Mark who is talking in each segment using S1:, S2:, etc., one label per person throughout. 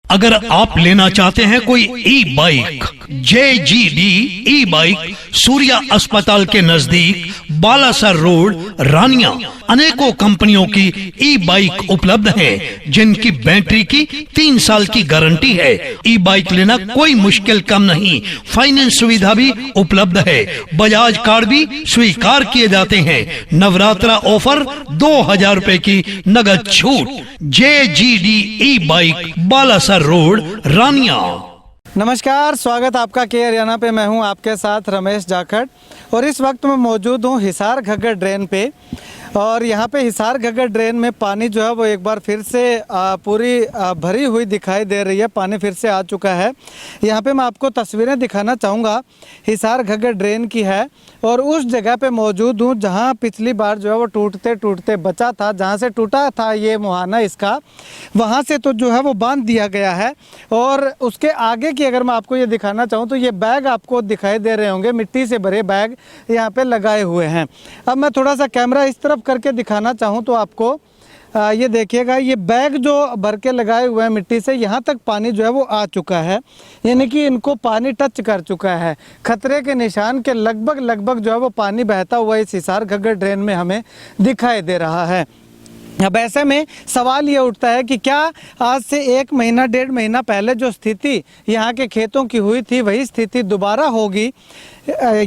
S1: अगर आप लेना चाहते हैं कोई ई बाइक, JGD ई बाइक सूर्या अस्पताल के नजदीक बालासर रोड, रानिया, अनेकों कंपनियों की ई बाइक उपलब्ध है जिनकी बैटरी की 3 साल की गारंटी है। ई बाइक लेना कोई मुश्किल काम नहीं, फाइनेंस सुविधा भी उपलब्ध है, बजाज कार्ड भी स्वीकार किए जाते हैं। नवरात्रा ऑफर 2000 रुपए की नगद छूट। JGD ई बाइक, बालासर रोड, रानिया।
S2: नमस्कार, स्वागत आपका के हरियाणा पे। मैं हूं आपके साथ रमेश जाखड़ और इस वक्त मैं मौजूद हूं हिसार घग्गर ड्रेन पे। और यहाँ पे हिसार घग्गर ड्रेन में पानी जो है वो एक बार फिर से पूरी भरी हुई दिखाई दे रही है। पानी फिर से आ चुका है। यहाँ पे मैं आपको तस्वीरें दिखाना चाहूँगा, हिसार घग्गर ड्रेन की है और उस जगह पे मौजूद हूँ जहाँ पिछली बार जो है वो टूटते टूटते बचा था, जहाँ से टूटा था ये मुहाना इसका, वहाँ से तो जो है वो बांध दिया गया है। और उसके आगे की अगर मैं आपको ये दिखाना चाहूँ तो ये बैग आपको दिखाई दे रहे होंगे, मिट्टी से भरे बैग यहाँ पे लगाए हुए हैं। अब मैं थोड़ा सा कैमरा इस तरफ करके दिखाना चाहूँ तो आपको ये देखिएगा, ये बैग जो भर के लगाए हुए हैं मिट्टी से, यहाँ तक पानी जो है वो आ चुका है, यानी कि इनको पानी टच कर चुका है। खतरे के निशान के लगभग जो है वो पानी बहता हुआ इस हिसार घग्गर ड्रेन में हमें दिखाई दे रहा है। अब ऐसे में सवाल ये उठता है कि क्या आज से 1 महीना 1.5 महीना पहले जो स्थिति यहाँ के खेतों की हुई थी वही स्थिति दोबारा होगी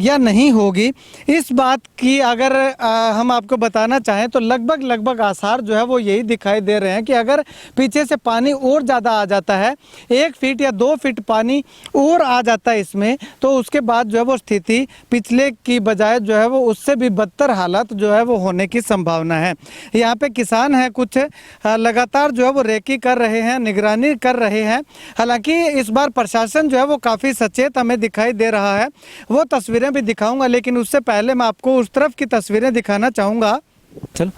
S2: या नहीं होगी। इस बात की अगर हम आपको बताना चाहें तो लगभग आसार जो है वो यही दिखाई दे रहे हैं कि अगर पीछे से पानी और ज़्यादा आ जाता है, 1 फीट या 2 फीट पानी और आ जाता है इसमें, तो उसके बाद जो है वो स्थिति पिछले की बजाय जो है वो उससे भी बदतर हालत जो है वो होने की संभावना है। यहाँ पे किसान हैं कुछ लगातार जो है वो रेकी कर रहे हैं, निगरानी कर रहे हैं। हालांकि इस बार प्रशासन जो है वो काफ़ी सचेत हमें दिखाई दे रहा है, वो तस्वीरें भी दिखाऊंगा। लेकिन उससे पहले मैं आपको उस तरफ की तस्वीरें दिखाना चाहूँगा। चलो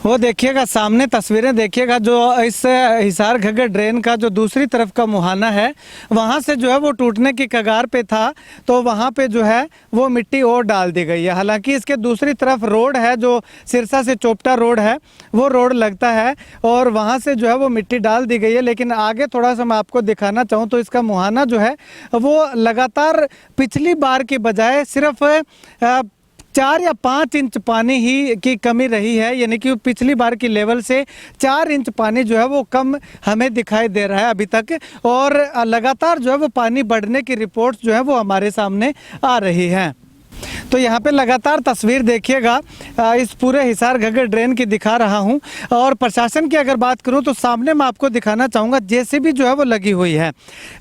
S2: वो देखिएगा, सामने तस्वीरें देखिएगा, जो इस हिसार घग्गर ड्रेन का जो दूसरी तरफ का मुहाना है वहाँ से जो है वो टूटने की कगार पे था, तो वहाँ पे जो है वो मिट्टी और डाल दी गई है। हालांकि इसके दूसरी तरफ रोड है, जो सिरसा से चोपटा रोड है, वो रोड लगता है और वहाँ से जो है वो मिट्टी डाल दी गई है। लेकिन आगे थोड़ा सा मैं आपको दिखाना चाहूँ तो इसका मुहाना जो है वो लगातार पिछली बार की बजाय सिर्फ 4 या 5 इंच पानी ही की कमी रही है, यानी कि पिछली बार की लेवल से 4 इंच पानी जो है वो कम हमें दिखाई दे रहा है अभी तक। और लगातार जो है वो पानी बढ़ने की रिपोर्ट्स जो है वो हमारे सामने आ रही हैं। तो यहाँ पे लगातार तस्वीर देखिएगा, इस पूरे हिसार घग्गर ड्रेन की दिखा रहा हूँ। और प्रशासन की अगर बात करूँ तो सामने मैं आपको दिखाना चाहूँगा JCB जो है वो लगी हुई है।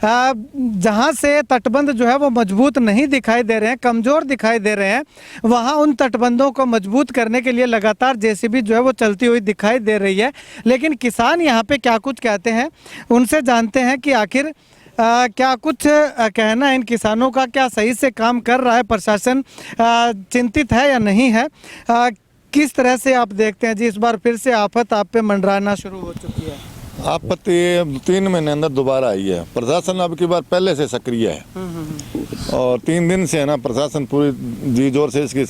S2: जहाँ से तटबंध जो है वो मजबूत नहीं दिखाई दे रहे हैं, कमज़ोर दिखाई दे रहे हैं, वहाँ उन तटबंधों को मजबूत करने के लिए लगातार JCB जो है वो चलती हुई दिखाई दे रही है। लेकिन किसान यहाँ पर क्या कुछ कहते हैं, उनसे जानते हैं कि आखिर क्या कुछ कहना है इन किसानों का, क्या सही से काम कर रहा है प्रशासन, चिंतित है या नहीं है, किस तरह से आप देखते हैं जी इस बार फिर से आफत आप पे मंडराना शुरू हो चुकी है?
S3: आपत्ति 3 महीने अंदर दोबारा आई है। प्रशासन अब की बार पहले से सक्रिय है और 3 दिन से है ना प्रशासन पूरी जी जोर से इसकी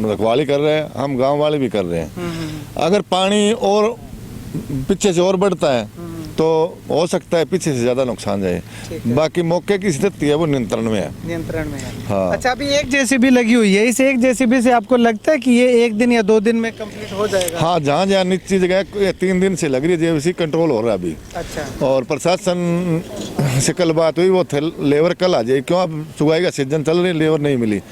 S3: रखवाली कर रहे हैं, हम गांव वाले भी कर रहे हैं। अगर पानी और पीछे से और बढ़ता है तो हो सकता है पीछे से ज्यादा नुकसान जाए। बाकी मौके की स्थिति है वो नियंत्रण में है। हाँ। अच्छा, अभी एक JCB लगी हुई है, इस एक JCB से आपको लगता है कि ये 1 दिन या 2 दिन में कंप्लीट हो जाएगा? हाँ, जहाँ निश्चित जगह 3 दिन से लग रही है, JCB कंट्रोल हो रहा है अभी। अच्छा। और प्रशासन से कल बात हुई, वो लेबर कल आ जाएगी। क्यों, अब सुगाई का सीजन चल रही, लेबर नहीं मिली।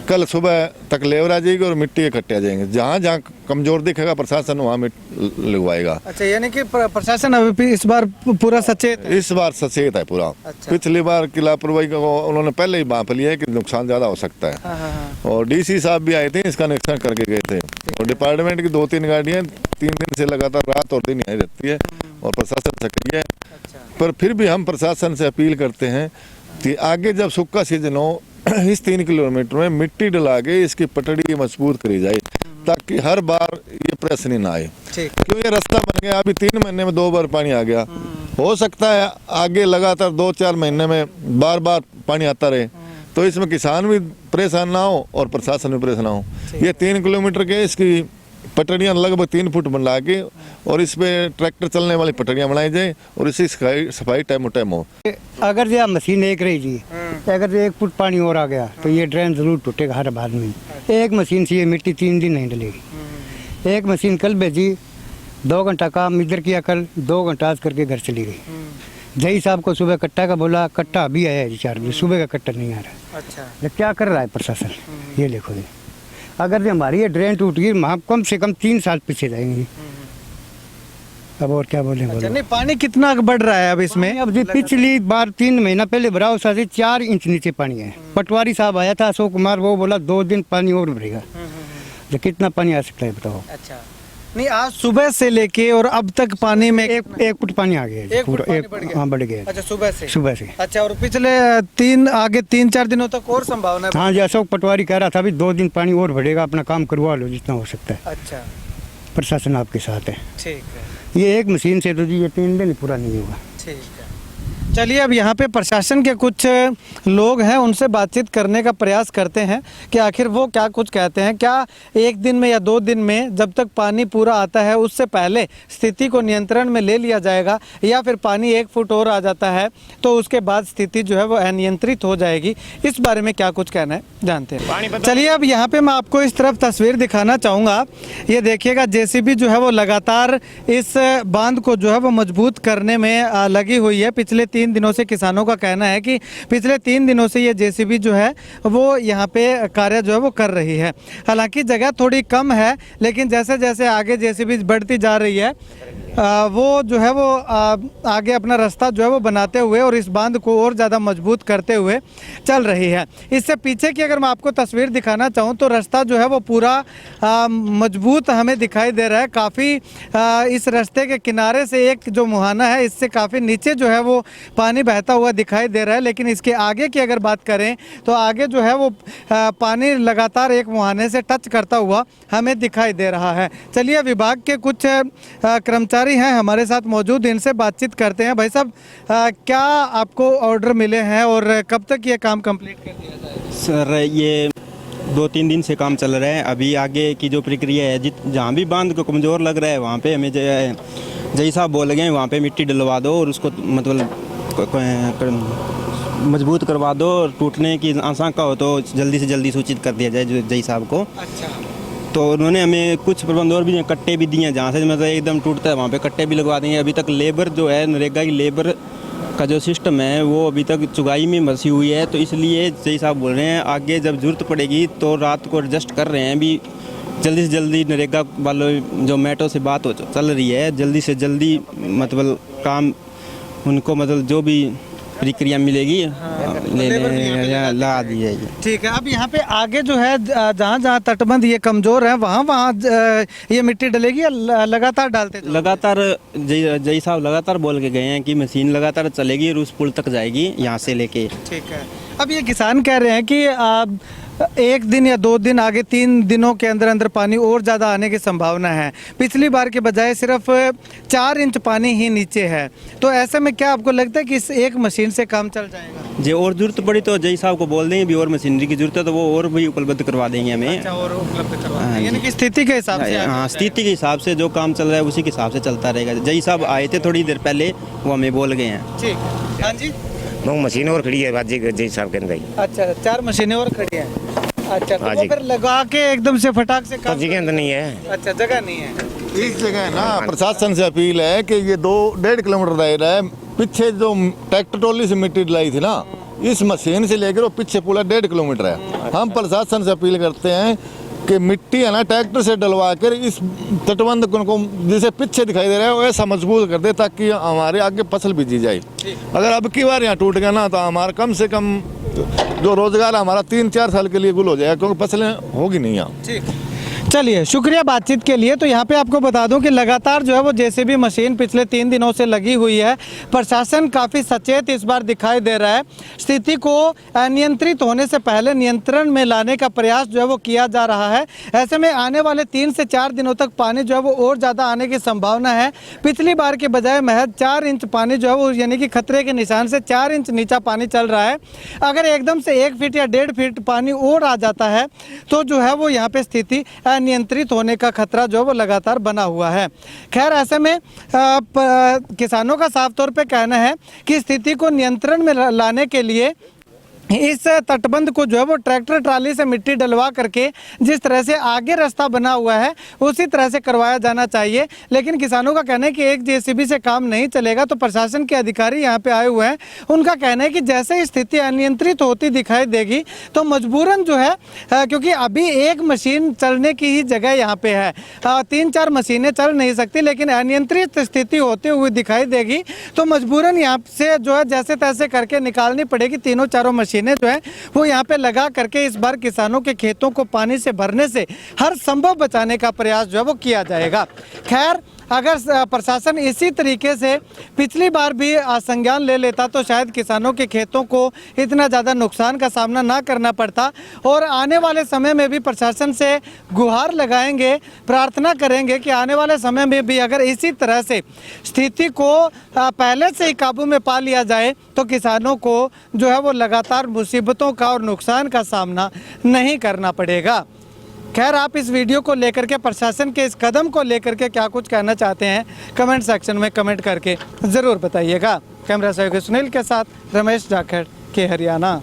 S3: कल सुबह तक लेबर आ जाएगी और मिट्टी इकट्ठे आ जाएंगे। जहाँ कमजोर दिखेगा प्रशासन वहाँ मिट्टी लगवाएगा। अच्छा, यानी कि प्रशासन अभी इस बार पूरा सचेत है? इस बार सचेत है पूरा। अच्छा। पिछली बार की लापरवाही को उन्होंने पहले ही भांप लिया है कि नुकसान ज्यादा हो सकता है। हाँ। और DC साहब भी आए थे, इसका निरीक्षण करके गए थे। और डिपार्टमेंट की 2-3 गाड़ियाँ 3 दिन से लगातार रात और दिन यहीं रहती है और प्रशासन सक्रिय है। पर फिर भी हम प्रशासन से अपील करते हैं कि आगे जब सूखा सीजन हो, इस 3 किलोमीटर में मिट्टी डला के इसकी पटड़ी मजबूत करी जाए ताकि हर बार ये परेशानी ना आए। क्यों, ये रास्ता बन गया, अभी 3 महीने में 2 बार पानी आ गया। हो सकता है आगे लगातार 2-4 महीने में बार पानी आता रहे, तो इसमें किसान भी परेशान ना हो और प्रशासन भी परेशान ना हो। ये 3 किलोमीटर के इसकी पटड़ियाँ लगभग 3 फुट बना के और इस पे ट्रैक्टर चलने वाली पटड़ियाँ बनाई जाए और इसकी सफाई टाइम टाइम हो।
S4: अगर यह मशीन एक रही जी, अगर 1 फुट पानी और आ गया तो ये ड्रेन जरूर टूटेगा हर बाद में। एक मशीन से ये मिट्टी 3 दिन नहीं डलेगी। एक मशीन कल भेजी, 2 घंटा काम इधर किया, कल 2 घंटा आज करके घर चली गई। जई साहब को सुबह कट्टा का बोला, कट्टा अभी आया है 4 बजे, सुबह का कट्टा नहीं आ रहा।
S2: अच्छा,
S4: ये क्या कर रहा है प्रशासन, ये देखो ये। अगर ये हमारी ये ड्रेन टूट गई, हम कम से कम 3 साल पीछे जाएंगे। अब और क्या बोले
S2: अच्छा,
S4: बोलो।
S2: नहीं पानी कितना बढ़ रहा है अब इसमें?
S4: अब जी पिछली बार 3 महीना पहले भरा उसा से 4 इंच नीचे पानी है। पटवारी साहब आया था अशोक कुमार, वो बोला 2 दिन पानी और बढ़ेगा। तो कितना पानी आ सकता है बताओ।
S2: अच्छा, नहीं आज सुबह से लेके और अब तक पानी में
S4: 1 फुट पानी आ गया है
S2: 1 फुट पानी
S4: एक
S2: बढ़ गया?
S4: हाँ बढ़ गया है।
S2: अच्छा, सुबह से?
S4: सुबह से।
S2: अच्छा, और पिछले 3-4 दिनों तक और संभावना है?
S4: हाँ जी, अशोक पटवारी कह रहा था अभी 2 दिन पानी और बढ़ेगा, अपना काम करवा लो जितना हो सकता है।
S2: अच्छा,
S4: प्रशासन आपके साथ है।
S2: ठीक है,
S4: ये एक मशीन से तो जी ये 3 दिन पूरा नहीं होगा।
S2: ठीक है। चलिए, अब यहाँ पे प्रशासन के कुछ लोग हैं, उनसे बातचीत करने का प्रयास करते हैं कि आखिर वो क्या कुछ कहते हैं। क्या 1 दिन में या 2 दिन में जब तक पानी पूरा आता है उससे पहले स्थिति को नियंत्रण में ले लिया जाएगा, या फिर पानी 1 फुट और आ जाता है तो उसके बाद स्थिति जो है वो अनियंत्रित हो जाएगी? इस बारे में क्या कुछ कहना है जानते हैं। चलिए, अब यहाँ पे मैं आपको इस तरफ तस्वीर दिखाना चाहूँगा। ये देखिएगा, जेसीबी जो है वो लगातार इस बांध को जो है वो मजबूत करने में लगी हुई है। पिछले 3 दिनों से किसानों का कहना है कि पिछले 3 दिनों से ये जेसीबी जो है वो यहाँ पे कार्य जो है वो कर रही है। हालांकि जगह थोड़ी कम है, लेकिन जैसे जैसे आगे जेसीबी बढ़ती जा रही है वो जो है वो आगे अपना रास्ता जो है वो बनाते हुए और इस बांध को और ज़्यादा मजबूत करते हुए चल रही है। इससे पीछे की अगर मैं आपको तस्वीर दिखाना चाहूँ तो रास्ता जो है वो पूरा मजबूत हमें दिखाई दे रहा है। काफ़ी इस रास्ते के किनारे से एक जो मुहाना है, इससे काफ़ी नीचे जो है वो पानी बहता हुआ दिखाई दे रहा है। लेकिन इसके आगे की अगर बात करें तो आगे जो है वो पानी लगातार एक मुहाने से टच करता हुआ हमें दिखाई दे रहा है। चलिए, विभाग के कुछ कर्मचारी हैं हमारे साथ मौजूद, इनसे बातचीत करते हैं। भाई साहब, क्या आपको ऑर्डर मिले हैं और कब तक ये काम कंप्लीट कर दिया जाएगा?
S5: सर, ये 2-3 दिन से काम चल रहा है। अभी आगे की जो प्रक्रिया है, जहाँ भी बांध को कमज़ोर लग रहा है वहाँ पे हमें जय साहब बोल गए वहाँ पे मिट्टी डलवा दो और उसको मतलब मजबूत करवा दो। टूटने की आशंका हो तो जल्दी से जल्दी सूचित कर दिया जाए जय साहब को।
S2: अच्छा,
S5: तो उन्होंने हमें कुछ प्रबंध और भी दिए, कट्टे भी दिए, जहाँ से मतलब एकदम टूटता है वहाँ पे कट्टे भी लगवा देंगे। अभी तक लेबर जो है, नरेगा की लेबर का जो सिस्टम है वो अभी तक चुगाई में फंसी हुई है। तो इसलिए जय साहब बोल रहे हैं आगे जब ज़रूरत पड़ेगी तो रात को एडजस्ट कर रहे हैं। अभी जल्दी से जल्दी नरेगा वालों जो मैटो से बात हो चल रही है, जल्दी से जल्दी मतलब काम उनको मतलब जो भी प्रक्रिया मिलेगी लगा दी जाएगी।
S2: ठीक है। अब यहाँ पे आगे जो है जहाँ जहाँ तटबंध ये कमज़ोर है वहाँ ये मिट्टी डलेगी या लगातार डालते जाओगे?
S5: लगातार जय साहब लगातार बोल के गए हैं कि मशीन लगातार चलेगी और उस पुल तक जाएगी यहाँ से लेके।
S2: ठीक है। अब ये किसान कह रहे हैं कि 1 दिन या 2 दिन आगे 3 दिनों के अंदर अंदर पानी और ज़्यादा आने की संभावना है। पिछली बार के बजाय सिर्फ 4 इंच पानी ही नीचे है। तो ऐसे में क्या आपको लगता है कि इस एक मशीन से काम चल जाएगा?
S5: जो और जरूरत पड़ी तो जय साहब को बोल देंगे, भी और मशीनरी की जरूरत है तो वो और भी उपलब्ध करवा देंगे हमें।
S2: अच्छा, और उपलब्ध करवा देंगे, यानी कि स्थिति के हिसाब से?
S5: हाँ, स्थिति के हिसाब से जो काम चल रहा है उसी के हिसाब से चलता रहेगा। जय साहब आए थे थोड़ी देर पहले, वो हमें बोल गए हैं।
S2: ठीक है। हाँ जी,
S6: वो मशीन और खड़ी है बाजी जय साहब के अंदर।
S2: अच्छा, 4 मशीनें और खड़ी हैं। अच्छा, तो वो फिर लगा के एकदम से फटाक से काम
S6: जगह अंदर नहीं है।
S2: अच्छा, जगह नहीं है।
S3: इस जगह है ना, प्रशासन से अपील है कि ये 2-1.5 किलोमीटर दायरा है। पीछे जो ट्रैक्टर ट्रॉली से मिट्टी डलाई थी ना, इस मशीन से लेकर वो पीछे पूरा 1.5 किलोमीटर है। हम प्रशासन से अपील करते हैं कि मिट्टी है ना ट्रैक्टर से डलवा कर इस तटबंध को जैसे पीछे दिखाई दे रहा है वैसा मजबूत कर दे, ताकि हमारे आगे फसल बीजी जाए। अगर अब की बार यहाँ टूट गया ना तो हमारा कम से कम जो रोजगार हमारा 3-4 साल के लिए गुल हो जाएगा, क्योंकि फसलें होगी नहीं यहाँ।
S2: ठीक। चलिए, शुक्रिया बातचीत के लिए। तो यहाँ पे आपको बता दूं कि लगातार जो है वो जेसीबी मशीन पिछले 3 दिनों से लगी हुई है। प्रशासन काफ़ी सचेत इस बार दिखाई दे रहा है। स्थिति को अनियंत्रित होने से पहले नियंत्रण में लाने का प्रयास जो है वो किया जा रहा है। ऐसे में आने वाले 3 से 4 दिनों तक पानी जो है वो और ज़्यादा आने की संभावना है। पिछली बार के बजाय महज 4 इंच पानी जो है वो यानी कि खतरे के निशान से 4 इंच नीचा पानी चल रहा है। अगर एकदम से 1 फीट या 1.5 फीट पानी और आ जाता है तो जो है वो यहाँ पे स्थिति अनियंत्रित होने का खतरा जो वो लगातार बना हुआ है। खैर ऐसे में किसानों का साफ तौर पे कहना है कि स्थिति को नियंत्रण में लाने के लिए इस तटबंध को जो है वो ट्रैक्टर ट्राली से मिट्टी डलवा करके जिस तरह से आगे रास्ता बना हुआ है उसी तरह से करवाया जाना चाहिए। लेकिन किसानों का कहना है कि एक जेसीबी से काम नहीं चलेगा, तो प्रशासन के अधिकारी यहाँ पे आए हुए हैं, उनका कहना है कि जैसे स्थिति अनियंत्रित होती दिखाई देगी तो मजबूरन जो है क्योंकि अभी एक मशीन चलने की ही जगह यहाँ पे है, 3-4 मशीनें चल नहीं सकती, लेकिन अनियंत्रित स्थिति होते हुए दिखाई देगी तो मजबूरन यहाँ से जो है जैसे तैसे करके निकालनी पड़ेगी। 3-4 मशीनें जो है वो यहाँ पे लगा करके इस बार किसानों के खेतों को पानी से भरने से हर संभव बचाने का प्रयास जो है वो किया जाएगा। खैर अगर प्रशासन इसी तरीके से पिछली बार भी संज्ञान ले लेता तो शायद किसानों के खेतों को इतना ज़्यादा नुकसान का सामना ना करना पड़ता, और आने वाले समय में भी प्रशासन से गुहार लगाएंगे, प्रार्थना करेंगे कि आने वाले समय में भी अगर इसी तरह से स्थिति को पहले से ही काबू में पा लिया जाए तो किसानों को जो है वो लगातार मुसीबतों का और नुकसान का सामना नहीं करना पड़ेगा। खैर आप इस वीडियो को लेकर के प्रशासन के इस कदम को लेकर के क्या कुछ कहना चाहते हैं कमेंट सेक्शन में कमेंट करके ज़रूर बताइएगा। कैमरा सहयोगी सुनील के साथ रमेश जाखड़ के हरियाणा।